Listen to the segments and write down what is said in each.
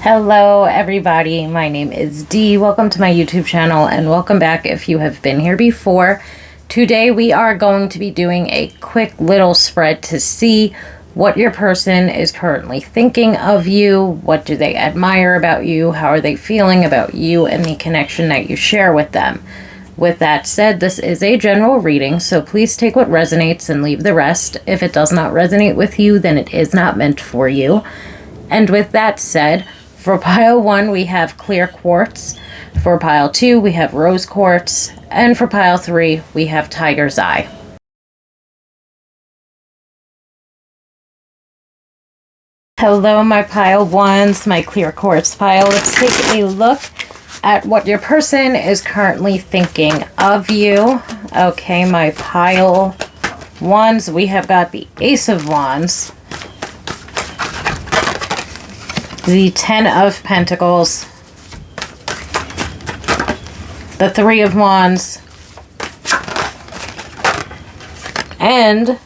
Hello everybody, my name is Dee. Welcome to my YouTube channel and welcome back if you have been here before. Today we are going to be doing a quick little spread to see what your person is currently thinking of you, what do they admire about you, how are they feeling about you and the connection that you share with them. With that said, this is a general reading, so please take what resonates and leave the rest. If it does not resonate with you, then it is not meant for you. And with that said, for pile 1, we have clear quartz. For pile 2, we have rose quartz. And for pile 3, we have tiger's eye. Hello, my pile 1s, my clear quartz pile. Let's take a look at what your person is currently thinking of you. Okay, my pile 1s, we have got the Ace of Wands, the Ten of Pentacles, the Three of Wands, and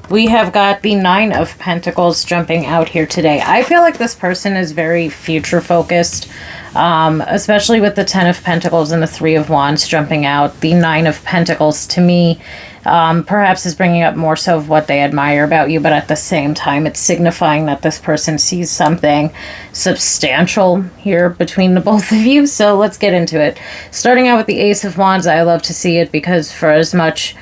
we have got the Nine of Pentacles jumping out here today. I feel like this person is very future focused, especially with the Ten of Pentacles and the Three of Wands jumping out. The Nine of Pentacles to me perhaps is bringing up more so of what they admire about you, but at the same time it's signifying that this person sees something substantial here between the both of you. So let's get into it. Starting out with the Ace of Wands, I love to see it because for as much,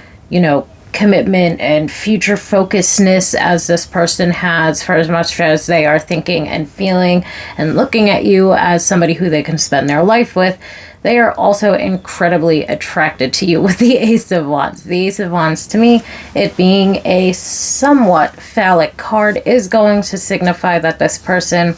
commitment and future focusedness as this person has, for as much as they are thinking and feeling and looking at you as somebody who they can spend their life with, they are also incredibly attracted to you with the Ace of Wands. The Ace of Wands, to me, it being a somewhat phallic card, is going to signify that this person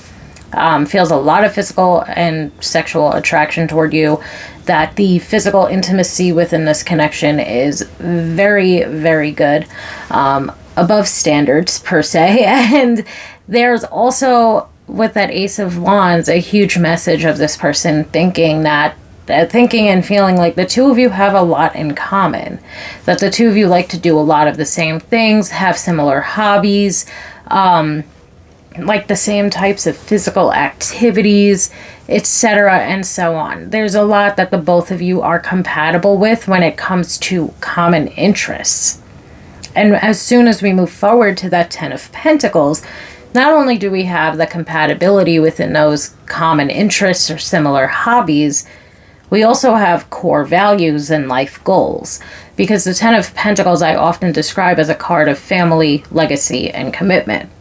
feels a lot of physical and sexual attraction toward you, that the physical intimacy within this connection is very, very good, above standards per se. And there's also, with that Ace of Wands, a huge message of this person thinking and feeling like the two of you have a lot in common, that the two of you like to do a lot of the same things, have similar hobbies, like the same types of physical activities, etc., and so on. There's a lot that the both of you are compatible with when it comes to common interests. And as soon as we move forward to that Ten of Pentacles, not only do we have the compatibility within those common interests or similar hobbies, we also have core values and life goals. Because the Ten of Pentacles I often describe as a card of family, legacy, and commitment.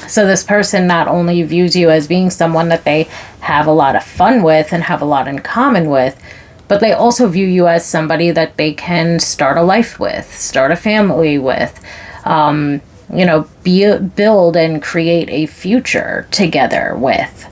So this person not only views you as being someone that they have a lot of fun with and have a lot in common with, but they also view you as somebody that they can start a life with, start a family with, build and create a future together with.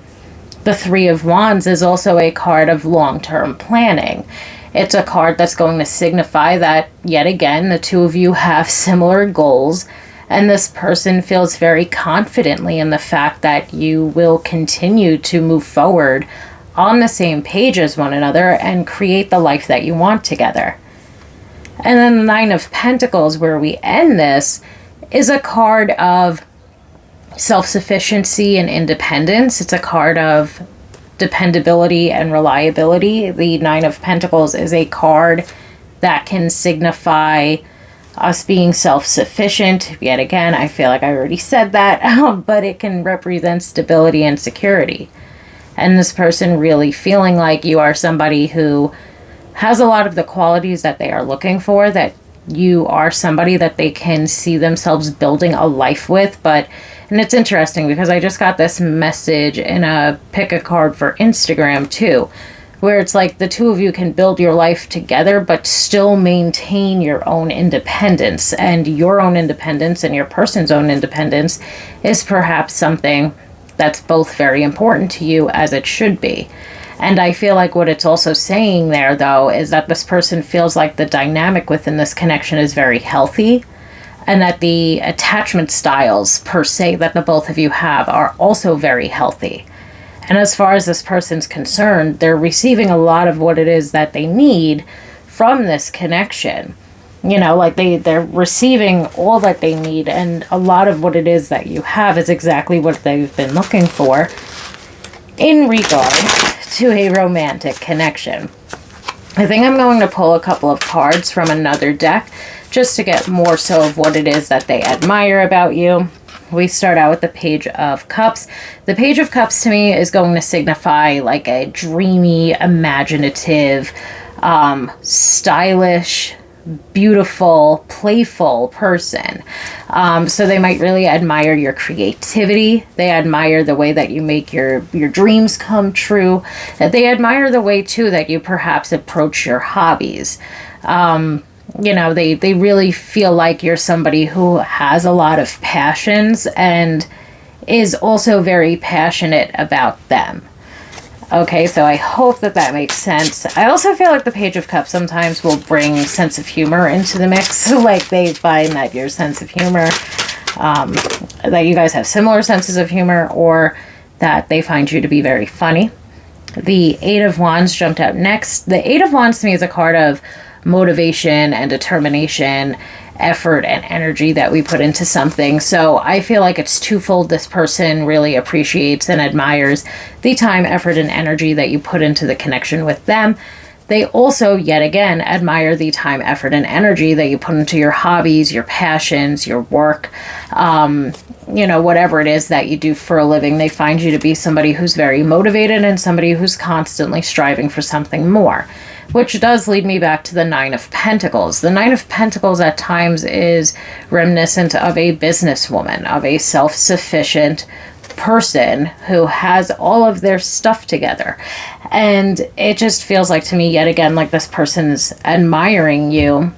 The Three of Wands is also a card of long-term planning. It's a card that's going to signify that, yet again, the two of you have similar goals. And this person feels very confidently in the fact that you will continue to move forward on the same page as one another and create the life that you want together. And then the Nine of Pentacles, where we end this, is a card of self-sufficiency and independence. It's a card of dependability and reliability. The Nine of Pentacles is a card that can signify us being self-sufficient. Yet again, I feel like I already said that, but it can represent stability and security. And this person really feeling like you are somebody who has a lot of the qualities that they are looking for, that you are somebody that they can see themselves building a life with. And it's interesting because I just got this message in a pick a card for Instagram too, where it's like the two of you can build your life together but still maintain your own independence. And your own independence and your person's own independence is perhaps something that's both very important to you, as it should be. And I feel like what it's also saying there, though, is that this person feels like the dynamic within this connection is very healthy, and that the attachment styles per se that the both of you have are also very healthy. And as far as this person's concerned, they're receiving a lot of what it is that they need from this connection. Like they're receiving all that they need, and a lot of what it is that you have is exactly what they've been looking for. in regard to a romantic connection. I think I'm going to pull a couple of cards from another deck just to get more so of what it is that they admire about you. We start out with the Page of Cups. The Page of Cups to me is going to signify like a dreamy, imaginative, stylish, beautiful, playful person. So they might really admire your creativity. They admire the way that you make your dreams come true. They admire the way too that you perhaps approach your hobbies. You know, they really feel like you're somebody who has a lot of passions and is also very passionate about them. Okay, so I hope that that makes sense. I also feel like the Page of Cups sometimes will bring sense of humor into the mix. Like they find that your sense of humor, that you guys have similar senses of humor, or that they find you to be very funny. The Eight of Wands jumped out next. The Eight of Wands to me is a card of motivation and determination, effort and energy that we put into something. So I feel like it's twofold. This person really appreciates and admires the time, effort, and energy that you put into the connection with them. They also, yet again, admire the time, effort, and energy that you put into your hobbies, your passions, your work, you know, whatever it is that you do for a living. They find you to be somebody who's very motivated and somebody who's constantly striving for something more. Which does lead me back to the Nine of Pentacles. The Nine of Pentacles at times is reminiscent of a businesswoman, of a self-sufficient person who has all of their stuff together. And it just feels like to me, yet again, like this person's admiring you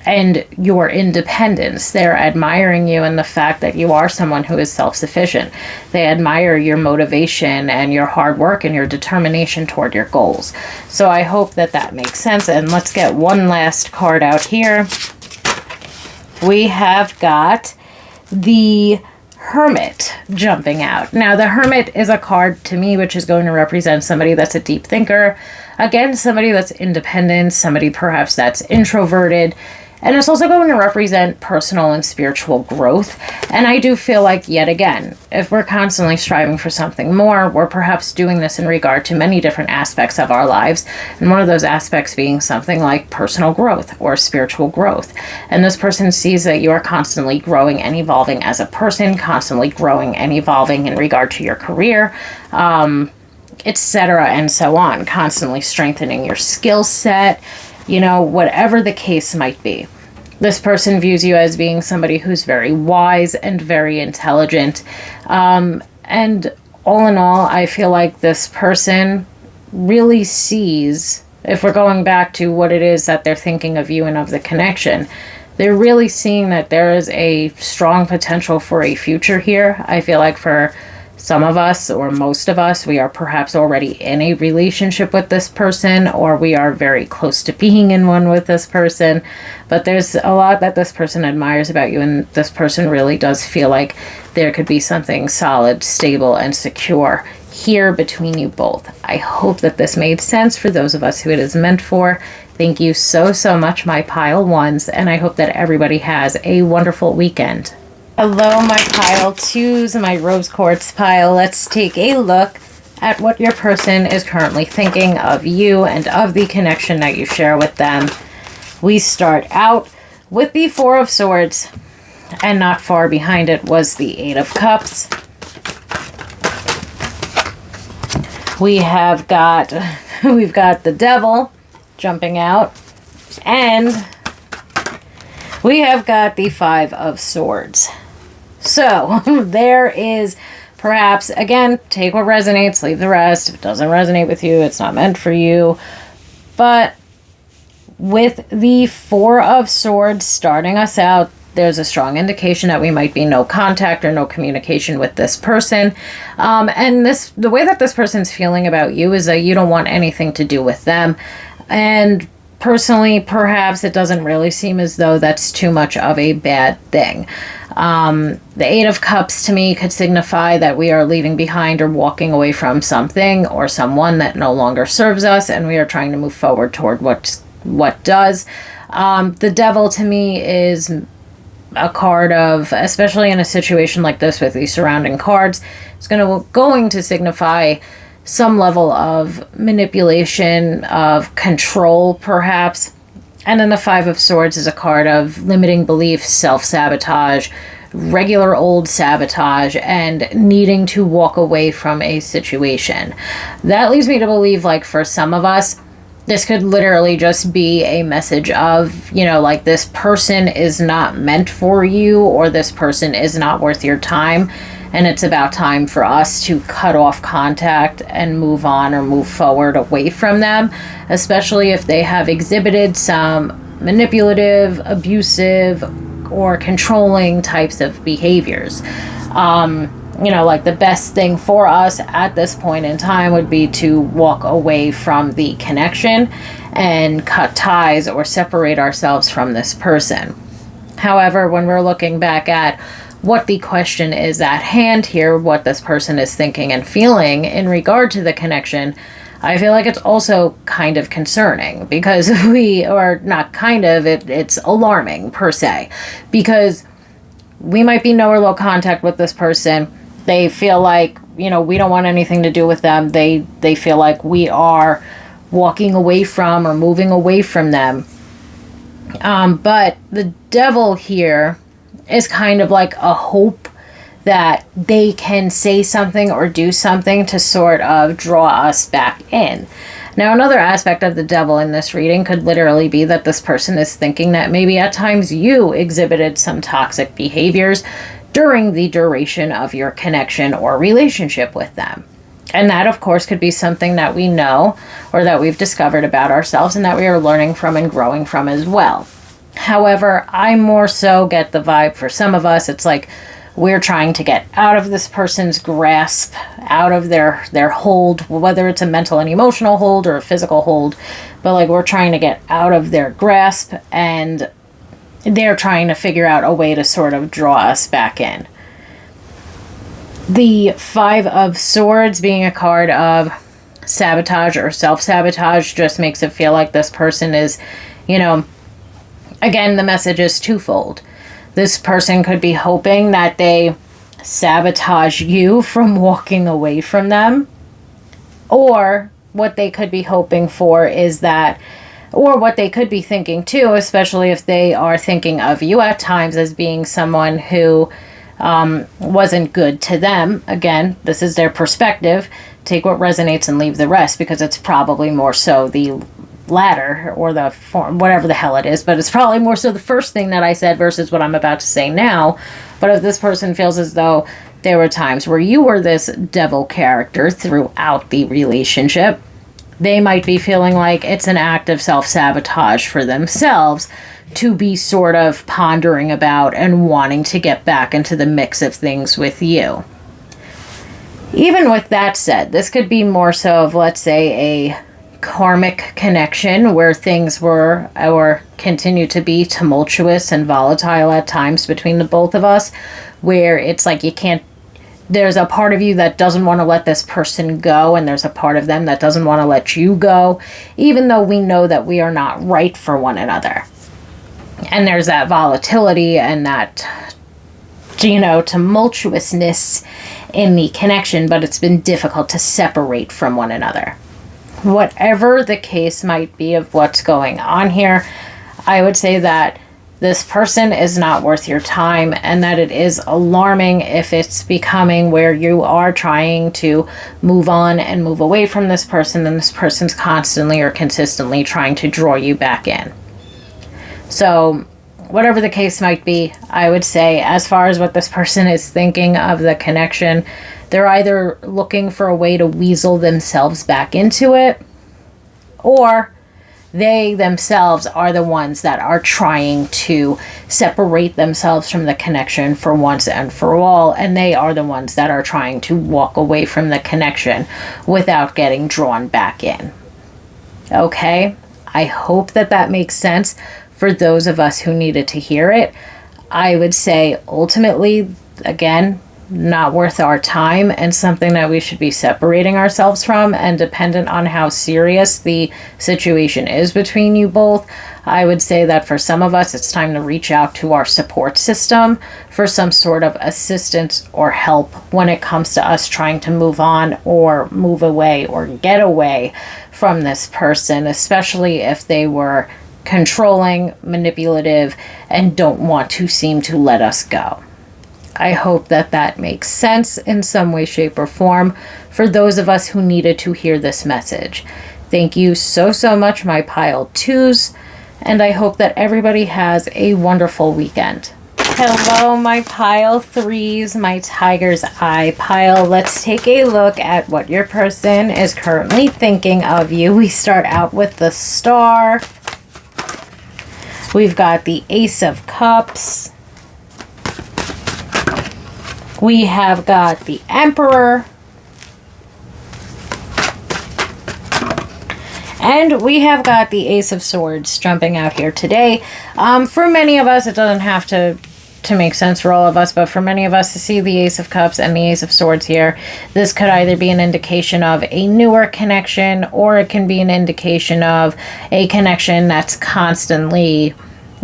and your independence. They're admiring you and the fact that you are someone who is self-sufficient. They admire your motivation and your hard work and your determination toward your goals. So I hope that that makes sense. And let's get one last card out here. We have got the Hermit jumping out. Now, the Hermit is a card to me which is going to represent somebody that's a deep thinker. Again, somebody that's independent, somebody perhaps that's introverted. And it's also going to represent personal and spiritual growth. And I do feel like, yet again, if we're constantly striving for something more, we're perhaps doing this in regard to many different aspects of our lives. And one of those aspects being something like personal growth or spiritual growth. And this person sees that you are constantly growing and evolving as a person, constantly growing and evolving in regard to your career, etc. and so on, constantly strengthening your skill set, you know, whatever the case might be. This person views you as being somebody who's very wise and very intelligent. And all in all, I feel like this person really sees, if we're going back to what it is that they're thinking of you and of the connection, they're really seeing that there is a strong potential for a future here. I feel like for some of us, or most of us, we are perhaps already in a relationship with this person, or we are very close to being in one with this person. But there's a lot that this person admires about you, and this person really does feel like there could be something solid, stable, and secure here between you both. I hope that this made sense for those of us who it is meant for. Thank you so, so much, my pile ones, and I hope that everybody has a wonderful weekend. Hello, my pile twos, my rose quartz pile. Let's take a look at what your person is currently thinking of you and of the connection that you share with them. We start out with the Four of Swords, and not far behind it was the Eight of Cups. We've got the Devil jumping out, and we have got the Five of Swords. So there is perhaps, again, take what resonates, leave the rest. If it doesn't resonate with you, it's not meant for you. But with the Four of Swords starting us out, there's a strong indication that we might be no contact or no communication with this person. And the way that this person's feeling about you is that you don't want anything to do with them. And personally, perhaps it doesn't really seem as though that's too much of a bad thing. The Eight of Cups to me could signify that we are leaving behind or walking away from something or someone that no longer serves us, and we are trying to move forward toward what does. The Devil to me is a card of, especially in a situation like this with these surrounding cards, it's going to signify some level of manipulation, of control, perhaps. And then the Five of Swords is a card of limiting beliefs, self-sabotage, regular old sabotage, and needing to walk away from a situation. That leads me to believe, like, for some of us, this could literally just be a message of, like, this person is not meant for you, or this person is not worth your time, and it's about time for us to cut off contact and move on or move forward away from them, especially if they have exhibited some manipulative, abusive, or controlling types of behaviors. Like, the best thing for us at this point in time would be to walk away from the connection and cut ties or separate ourselves from this person. However, when we're looking back at what the question is at hand here, what this person is thinking and feeling in regard to the connection, I feel like it's also kind of concerning, because it's alarming per se, because we might be no or low contact with this person. They feel like, we don't want anything to do with them. They feel like we are walking away from or moving away from them. But the Devil here is kind of like a hope that they can say something or do something to sort of draw us back in. Now, another aspect of the Devil in this reading could literally be that this person is thinking that maybe at times you exhibited some toxic behaviors during the duration of your connection or relationship with them. And that, of course, could be something that we know or that we've discovered about ourselves and that we are learning from and growing from as well. However, I more so get the vibe for some of us, it's like we're trying to get out of this person's grasp, out of their hold, whether it's a mental and emotional hold or a physical hold, but like we're trying to get out of their grasp, and they're trying to figure out a way to sort of draw us back in. The Five of Swords being a card of sabotage or self-sabotage just makes it feel like this person is, again, the message is twofold. This person could be hoping that they sabotage you from walking away from them, or what they could be hoping for is that, or what they could be thinking too, especially if they are thinking of you at times as being someone who wasn't good to them. Again, this is their perspective. Take what resonates and leave the rest, because it's probably more so the latter or the form, whatever the hell it is, but it's probably more so the first thing that I said versus what I'm about to say now. But if this person feels as though there were times where you were this devil character throughout the relationship, they might be feeling like it's an act of self-sabotage for themselves to be sort of pondering about and wanting to get back into the mix of things with you. Even with that said, this could be more so of, let's say, a karmic connection where things were or continue to be tumultuous and volatile at times between the both of us, where it's like there's a part of you that doesn't want to let this person go, and there's a part of them that doesn't want to let you go, even though we know that we are not right for one another. And there's that volatility and that, tumultuousness in the connection, but it's been difficult to separate from one another. Whatever the case might be of what's going on here, I would say that this person is not worth your time, and that it is alarming if it's becoming where you are trying to move on and move away from this person, and this person's constantly or consistently trying to draw you back in. So whatever the case might be, I would say, as far as what this person is thinking of the connection, they're either looking for a way to weasel themselves back into it, or they themselves are the ones that are trying to separate themselves from the connection for once and for all, and they are the ones that are trying to walk away from the connection without getting drawn back in. Okay? I hope that makes sense for those of us who needed to hear it. I would say, ultimately, again, not worth our time and something that we should be separating ourselves from. And dependent on how serious the situation is between you both, I would say that for some of us, it's time to reach out to our support system for some sort of assistance or help when it comes to us trying to move on or move away or get away from this person, especially if they were controlling, manipulative, and don't want to seem to let us go. I hope that that makes sense in some way, shape, or form for those of us who needed to hear this message. Thank you so, so much, my pile twos, and I hope that everybody has a wonderful weekend. Hello, my pile threes, my tiger's eye pile. Let's take a look at what your person is currently thinking of you. We start out with the Star. We've got the Ace of Cups. We have got the Emperor. And we have got the Ace of Swords jumping out here today. For many of us, it doesn't have to make sense for all of us, but for many of us to see the Ace of Cups and the Ace of Swords here, this could either be an indication of a newer connection, or it can be an indication of a connection that's constantly,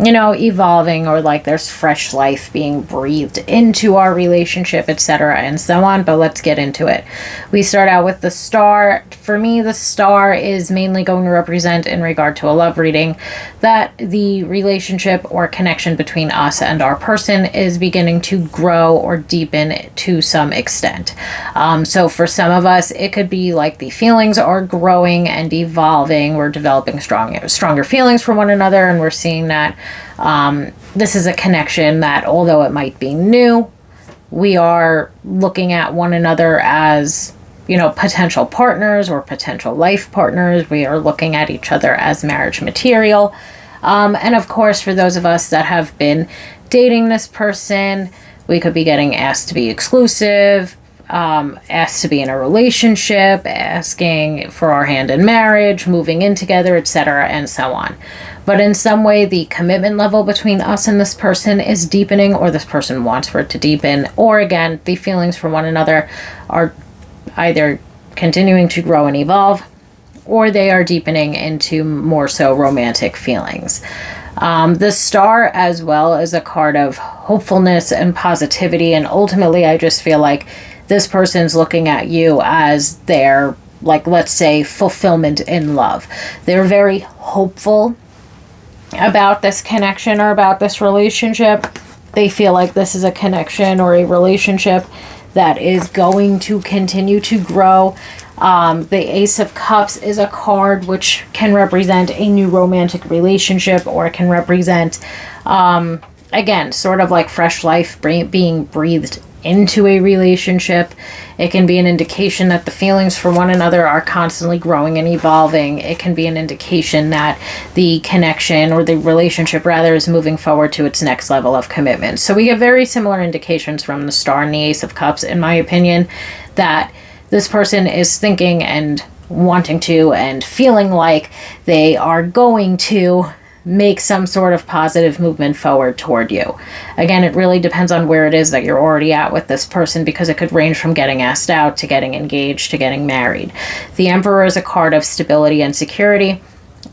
evolving, or like there's fresh life being breathed into our relationship, etc., and so on. But let's get into it. We start out with the Star. For me, the Star is mainly going to represent, in regard to a love reading, that the relationship or connection between us and our person is beginning to grow or deepen to some extent. So for some of us, it could be like the feelings are growing and evolving. We're developing stronger feelings for one another, and we're seeing that this is a connection that, although it might be new, we are looking at one another as, potential partners or potential life partners. We are looking at each other as marriage material. And of course, for those of us that have been dating this person, we could be getting asked to be exclusive, asked to be in a relationship, asking for our hand in marriage, moving in together, etc., and so on. But in some way, the commitment level between us and this person is deepening, or this person wants for it to deepen, or again, the feelings for one another are either continuing to grow and evolve, or they are deepening into more so romantic feelings. The Star as well is a card of hopefulness and positivity, and ultimately I just feel like this person's looking at you as their, let's say, fulfillment in love. They're very hopeful about this connection or about this relationship. They feel like this is a connection or a relationship that is going to continue to grow. The Ace of Cups is a card which can represent a new romantic relationship, or it can represent, again, sort of like fresh life being breathed into a relationship. It can be an indication that the feelings for one another are constantly growing and evolving. It can be an indication that the connection, or the relationship rather, is moving forward to its next level of commitment. So we get very similar indications from the Star and the Ace of Cups, in my opinion, that this person is thinking and wanting to and feeling like they are going to make some sort of positive movement forward toward you. Again, it really depends on where it is that you're already at with this person, because it could range from getting asked out to getting engaged to getting married. The Emperor is a card of stability and security.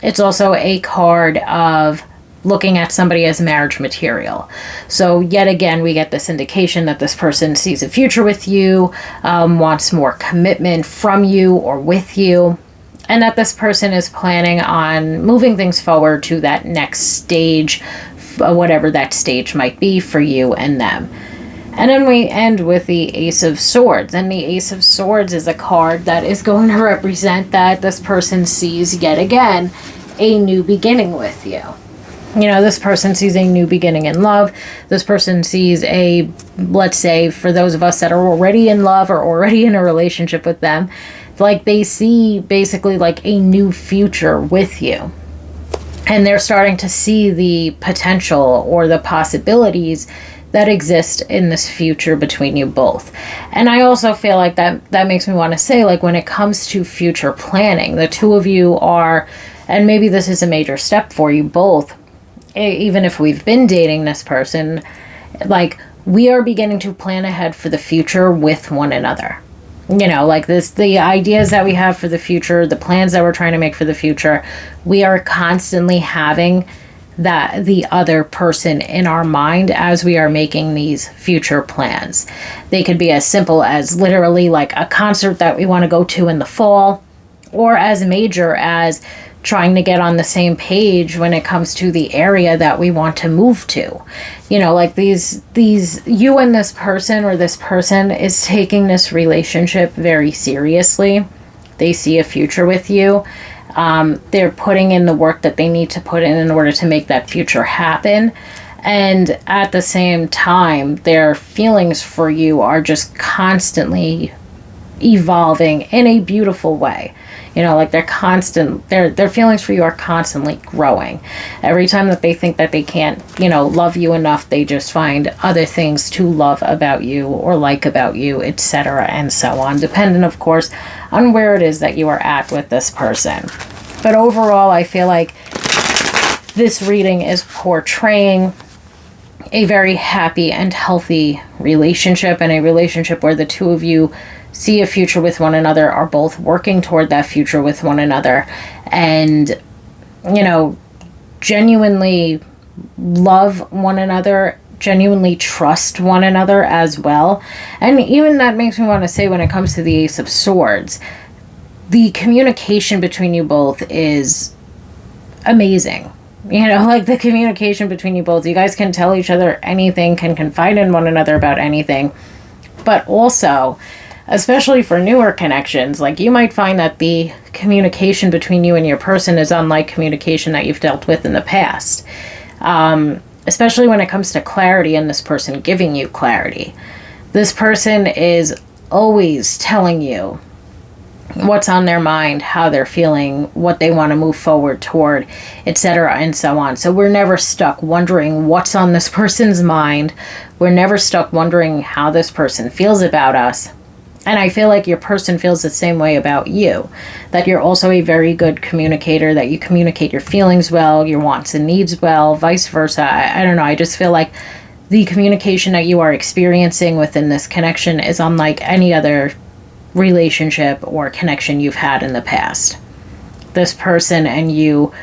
It's also a card of looking at somebody as marriage material. So yet again, we get this indication that this person sees a future with you, wants more commitment from you or with you, and that this person is planning on moving things forward to that next stage, whatever that stage might be for you and them. And then we end with the Ace of Swords. And the Ace of Swords is a card that is going to represent that this person sees, yet again, a new beginning with you. This person sees a new beginning in love. This person sees let's say, for those of us that are already in love or already in a relationship with them, they see basically a new future with you. And they're starting to see the potential or the possibilities that exist in this future between you both. And I also feel like that makes me want to say, when it comes to future planning, the two of you are, and maybe this is a major step for you both, even if we've been dating this person, we are beginning to plan ahead for the future with one another. You know, like this, the ideas that we have for the future, the plans that we're trying to make for the future, we are constantly having that the other person in our mind as we are making these future plans. They could be as simple as literally like a concert that we want to go to in the fall, or as major as trying to get on the same page when it comes to the area that we want to move to. You know, like these you and this person, or this person is taking this relationship very seriously. They see a future with you. They're putting in the work that they need to put in order to make that future happen. And at the same time, their feelings for you are just constantly evolving in a beautiful way. You know, like their feelings for you are constantly growing. Every time that they think that they can't, you know, love you enough, they just find other things to love about you or like about you, etc. and so on, depending, of course, on where it is that you are at with this person. But overall, I feel like this reading is portraying a very happy and healthy relationship, and a relationship where the two of you see a future with one another, are both working toward that future with one another, and, you know, genuinely love one another, genuinely trust one another as well. And even that makes me want to say, when it comes to the Ace of Swords, the communication between you both is amazing. You know, like the communication between you both, you guys can tell each other anything, can confide in one another about anything. But also, especially for newer connections, like you might find that the communication between you and your person is unlike communication that you've dealt with in the past. Especially when it comes to clarity and this person giving you clarity. This person is always telling you what's on their mind, how they're feeling, what they want to move forward toward, etc. and so on. So we're never stuck wondering what's on this person's mind. We're never stuck wondering how this person feels about us. And I feel like your person feels the same way about you. That you're also a very good communicator, that you communicate your feelings well, your wants and needs well, vice versa. I don't know, I just feel like the communication that you are experiencing within this connection is unlike any other relationship or connection you've had in the past. This person and you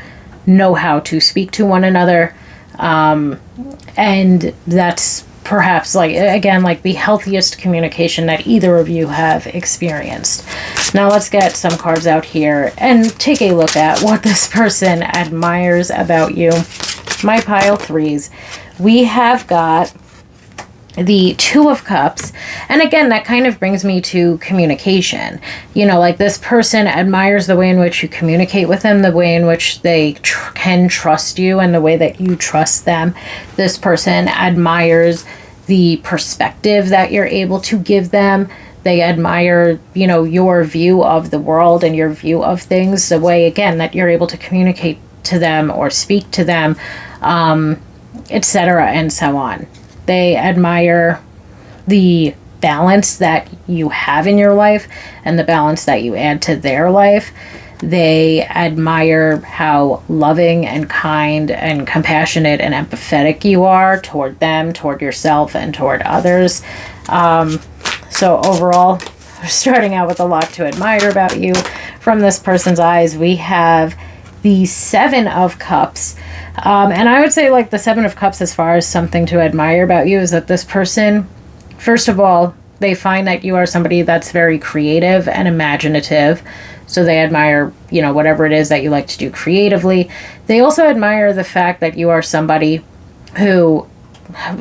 know how to speak to one another, and that's perhaps, like, again, like the healthiest communication that either of you have experienced. Now let's get some cards out here and take a look at what this person admires about you. My pile threes. We have got the Two of Cups, and again, that kind of brings me to communication. You know, like this person admires the way in which you communicate with them, the way in which they can trust you, and the way that you trust them. This person admires the perspective that you're able to give them. They admire, you know, your view of the world and your view of things, the way, again, that you're able to communicate to them or speak to them, etc. and so on. They admire the balance that you have in your life and the balance that you add to their life. They admire how loving and kind and compassionate and empathetic you are toward them, toward yourself, and toward others. So overall, we're starting out with a lot to admire about you from this person's eyes. We have the Seven of Cups. And I would say, like, the Seven of Cups, as far as something to admire about you, is that this person, first of all, they find that you are somebody that's very creative and imaginative. So they admire, you know, whatever it is that you like to do creatively. They also admire the fact that you are somebody who,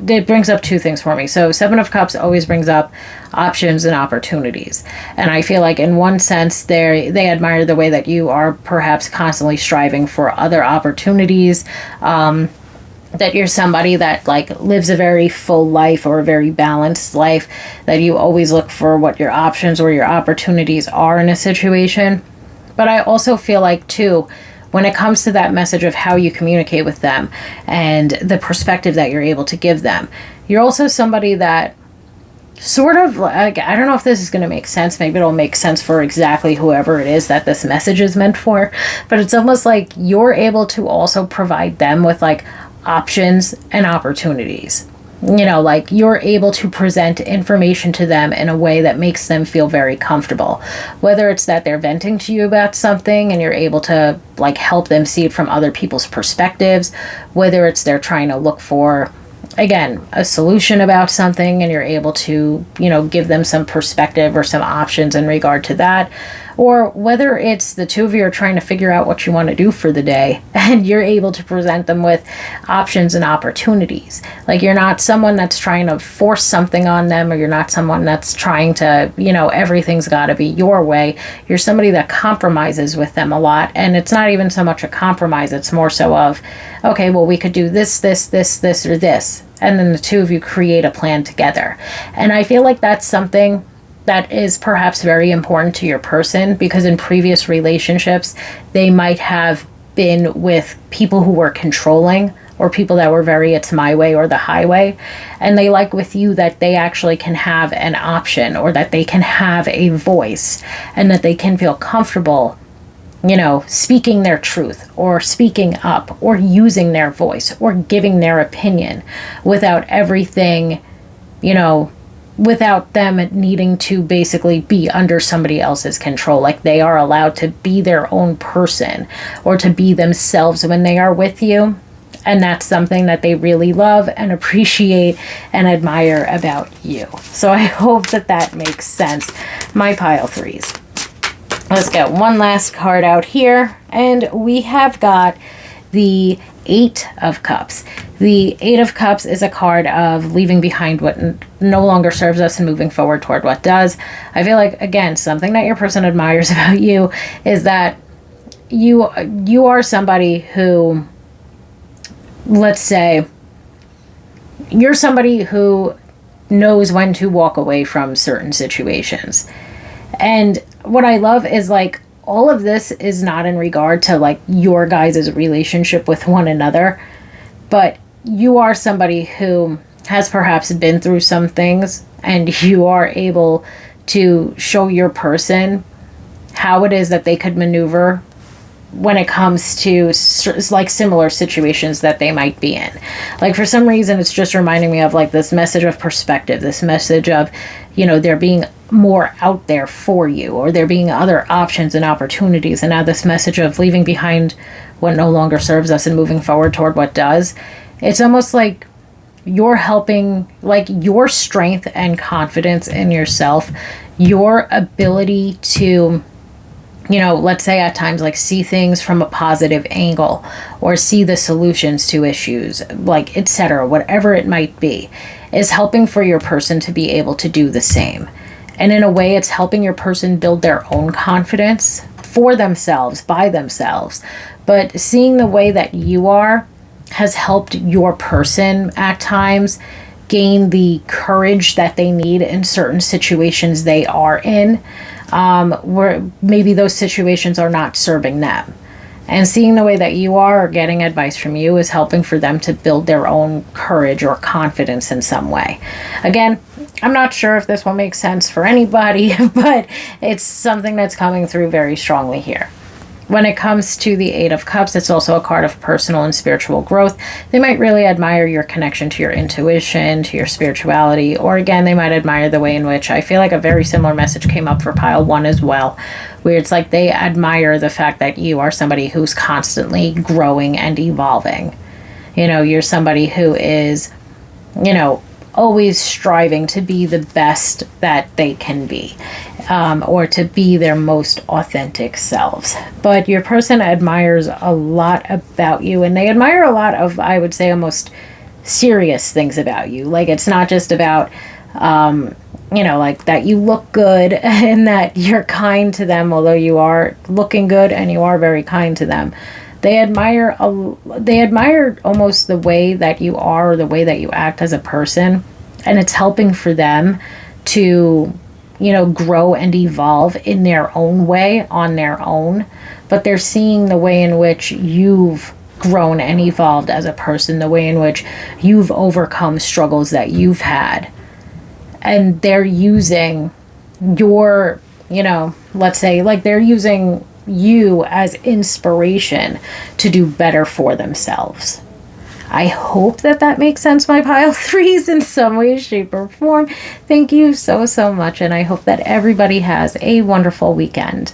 it brings up two things for me. So Seven of Cups always brings up options and opportunities. And I feel like in one sense, they admire the way that you are perhaps constantly striving for other opportunities, that you're somebody that, like, lives a very full life or a very balanced life, that you always look for what your options or your opportunities are in a situation. But I also feel like, too, when it comes to that message of how you communicate with them and the perspective that you're able to give them, you're also somebody that sort of, like, I don't know if this is going to make sense. Maybe it'll make sense for exactly whoever it is that this message is meant for. But it's almost like you're able to also provide them with, like, options and opportunities. like you're able to present information to them in a way that makes them feel very comfortable. Whether it's that they're venting to you about something and you're able to like help them see it from other people's perspectives, whether it's they're trying to look for, again, a solution about something and you're able to, give them some perspective or some options in regard to that. Or whether it's the two of you are trying to figure out what you want to do for the day and you're able to present them with options and opportunities. Like you're not someone that's trying to force something on them, or you're not someone that's trying to, everything's got to be your way. You're somebody that compromises with them a lot. And it's not even so much a compromise. It's more so of, okay, well, we could do this, or this. And then the two of you create a plan together. And I feel like that's something that is perhaps very important to your person, because in previous relationships, they might have been with people who were controlling, or people that were very, it's my way or the highway. And they like with you that they actually can have an option, or that they can have a voice, and that they can feel comfortable, speaking their truth, or speaking up, or using their voice, or giving their opinion without everything, without them needing to basically be under somebody else's control. Like they are allowed to be their own person, or to be themselves when they are with you. And that's something that they really love and appreciate and admire about you. So I hope that makes sense, my pile threes. Let's get one last card out here. And we have got the Eight of Cups. The Eight of Cups is a card of leaving behind what no longer serves us and moving forward toward what does. I feel like, again, something that your person admires about you is that you are somebody who, let's say, you're somebody who knows when to walk away from certain situations. And what I love is like, all of this is not in regard to like your guys' relationship with one another, but you are somebody who has perhaps been through some things, and you are able to show your person how it is that they could maneuver when it comes to like similar situations that they might be in. Like for some reason, it's just reminding me of like this message of perspective, this message of, there being more out there for you, or there being other options and opportunities. And now this message of leaving behind what no longer serves us and moving forward toward what does. It's almost like you're helping, like your strength and confidence in yourself, your ability to, let's say at times like see things from a positive angle, or see the solutions to issues, like etc., whatever it might be, is helping for your person to be able to do the same. And in a way, it's helping your person build their own confidence for themselves, by themselves. But seeing the way that you are has helped your person at times gain the courage that they need in certain situations they are in, where maybe those situations are not serving them. And seeing the way that you are, or getting advice from you, is helping for them to build their own courage or confidence in some way. Again, I'm not sure if this will make sense for anybody, but it's something that's coming through very strongly here. When it comes to the Eight of Cups, it's also a card of personal and spiritual growth. They might really admire your connection to your intuition, to your spirituality, or again, they might admire the way in which, I feel like a very similar message came up for pile one as well, where it's like they admire the fact that you are somebody who's constantly growing and evolving. You're somebody who is, always striving to be the best that they can be, or to be their most authentic selves. But your person admires a lot about you, and they admire a lot of, I would say, almost serious things about you. Like it's not just about, like that you look good and that you're kind to them, although you are looking good and you are very kind to them. They admire almost the way that you are, or the way that you act as a person, and it's helping for them to, grow and evolve in their own way, on their own. But they're seeing the way in which you've grown and evolved as a person, the way in which you've overcome struggles that you've had, and they're using your, let's say, like they're using you as inspiration to do better for themselves. I hope that that makes sense, my pile threes, in some way, shape, or form. Thank you so, so much, and I hope that everybody has a wonderful weekend.